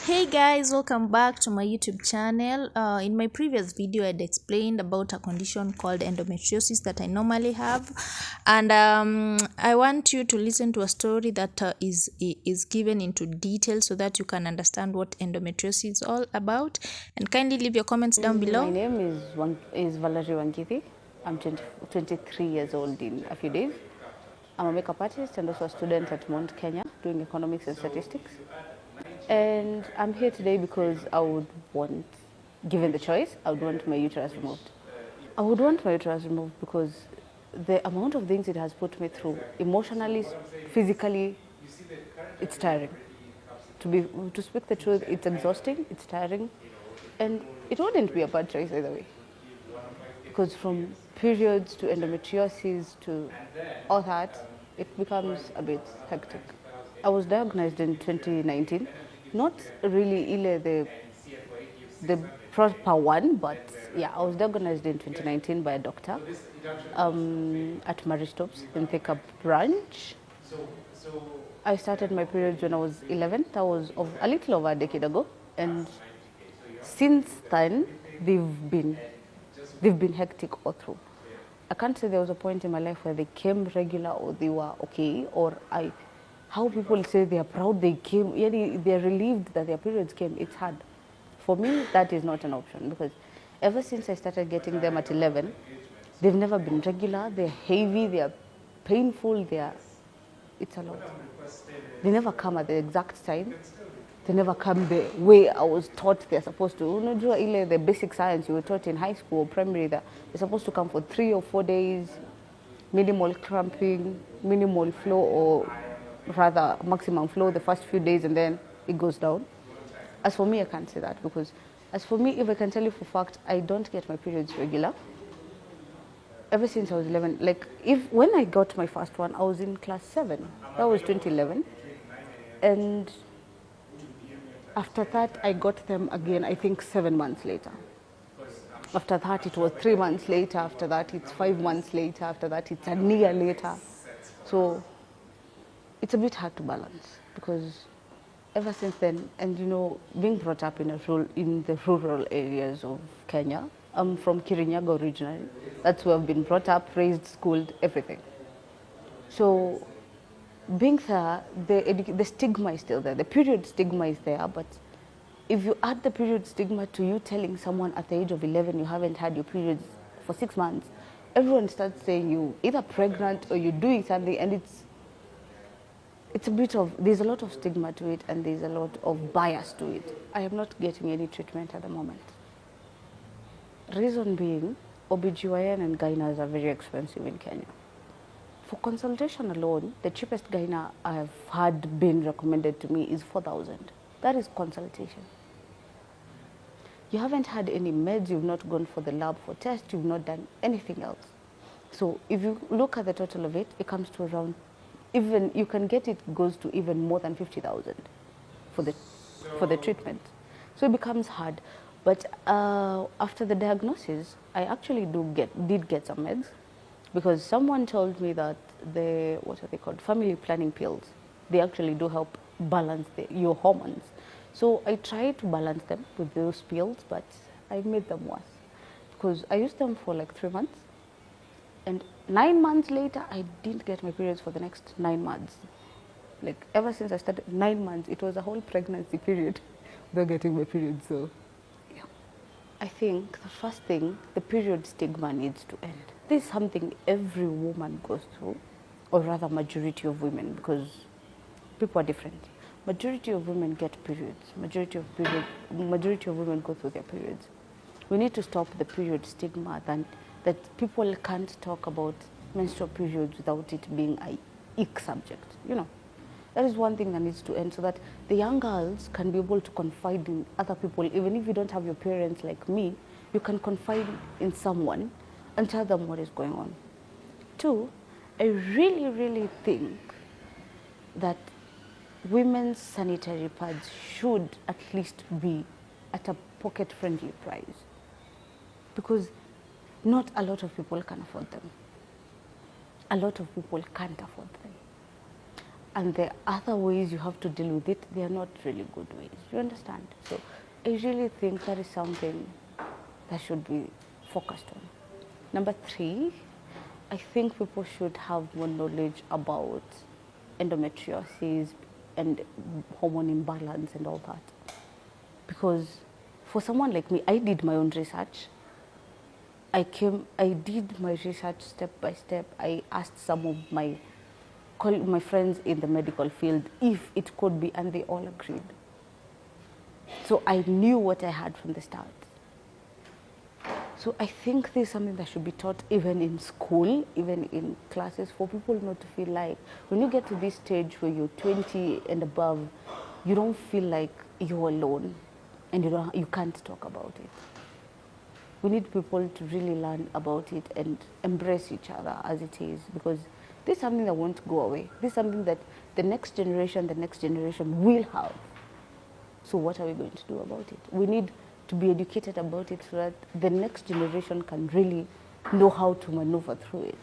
Hey guys, welcome back to my YouTube channel. In my previous video, I'd explained about a condition called endometriosis that I normally have, and I want you to listen to a story that is given into detail so that you can understand what endometriosis is all about. And kindly leave your comments down below. My name is Valerie Wangithi. I'm 23 years old in a few days. I'm a makeup artist and also a student at Mount Kenya doing economics and statistics. And I'm here today because given the choice, I would want my uterus removed. I would want my uterus removed because the amount of things it has put me through, emotionally, physically, it's tiring. To speak the truth, it's exhausting, it's tiring, and it wouldn't be a bad choice either way. Because from periods to endometriosis to all that, it becomes a bit hectic. I was diagnosed in 2019, not really the proper one, but yeah, I was diagnosed in 2019 by a doctor at Maristops in Thika branch. I started my periods when I was 11. That was a little over a decade ago, and since then they've been hectic all through. I can't say there was a point in my life where they came regular or they were okay, how people say they are proud they came, they're relieved that their periods came. It's hard. For me, that is not an option because ever since I started getting them at 11, they've never been regular. They're heavy, they're painful, it's a lot. They never come at the exact time. They never come the way I was taught they're supposed to. The basic science you were taught in high school or primary, that they're supposed to come for 3 or 4 days, minimal cramping, minimal flow, or rather maximum flow the first few days, and then it goes down. As for me, I can't say that because as for me, if I can tell you for fact, I don't get my periods regular. Ever since I was 11, when I got my first one, I was in class 7. That was 2011. And after that, I got them again, I think 7 months later. After that, it was 3 months later. After that, it's 5 months later. After that, it's a year later. So it's a bit hard to balance because ever since then, and being brought up in the rural areas of Kenya, I'm from Kirinyaga originally. That's where I've been brought up, raised, schooled, everything. So being there, the stigma is still there. The period stigma is there, but if you add the period stigma to you telling someone at the age of 11 you haven't had your periods for 6 months, everyone starts saying you either pregnant or you're doing something, and there's a lot of stigma to it, and there's a lot of bias to it. I am not getting any treatment at the moment. Reason being, OBGYN and gynas are very expensive in Kenya. For consultation alone, the cheapest gyna I've had been recommended to me is 4,000. That is consultation. You haven't had any meds, you've not gone for the lab for tests, you've not done anything else. So if you look at the total of it, it comes to around, even you can get it goes to even more than 50,000 for the treatment. So it becomes hard. But after the diagnosis, I actually did get some meds, because someone told me that what are they called? Family planning pills. They actually do help balance your hormones. So I tried to balance them with those pills, but I made them worse because I used them for like 3 months, and 9 months later, I didn't get my periods for the next 9 months. Like ever since I started, 9 months, it was a whole pregnancy period without getting my periods. So yeah, I think the first thing, the period stigma needs to end. This is something every woman goes through, or rather majority of women, because people are different. Majority of women get periods. Majority of women go through their periods. We need to stop the period stigma that people can't talk about menstrual periods without it being a ick subject. That is one thing that needs to end, so that the young girls can be able to confide in other people. Even if you don't have your parents like me, you can confide in someone and tell them what is going on. 2, I really, really think that women's sanitary pads should at least be at a pocket-friendly price, because not a lot of people can afford them. A lot of people can't afford them. and the other ways you have to deal with it, they are not really good ways. You understand? So I really think that is something that should be focused on. Number 3, I think people should have more knowledge about endometriosis and hormone imbalance and all that. Because for someone like me, I did my own research. I did my research step by step. I asked some of my friends in the medical field if it could be, and they all agreed. So I knew what I had from the start. So I think this is something that should be taught even in school, even in classes, for people not to feel like when you get to this stage where you're 20 and above, you don't feel like you're alone and you can't talk about it. We need people to really learn about it and embrace each other as it is, because this is something that won't go away. This is something that the next generation will have. So what are we going to do about it? We need to be educated about it so that the next generation can really know how to maneuver through it.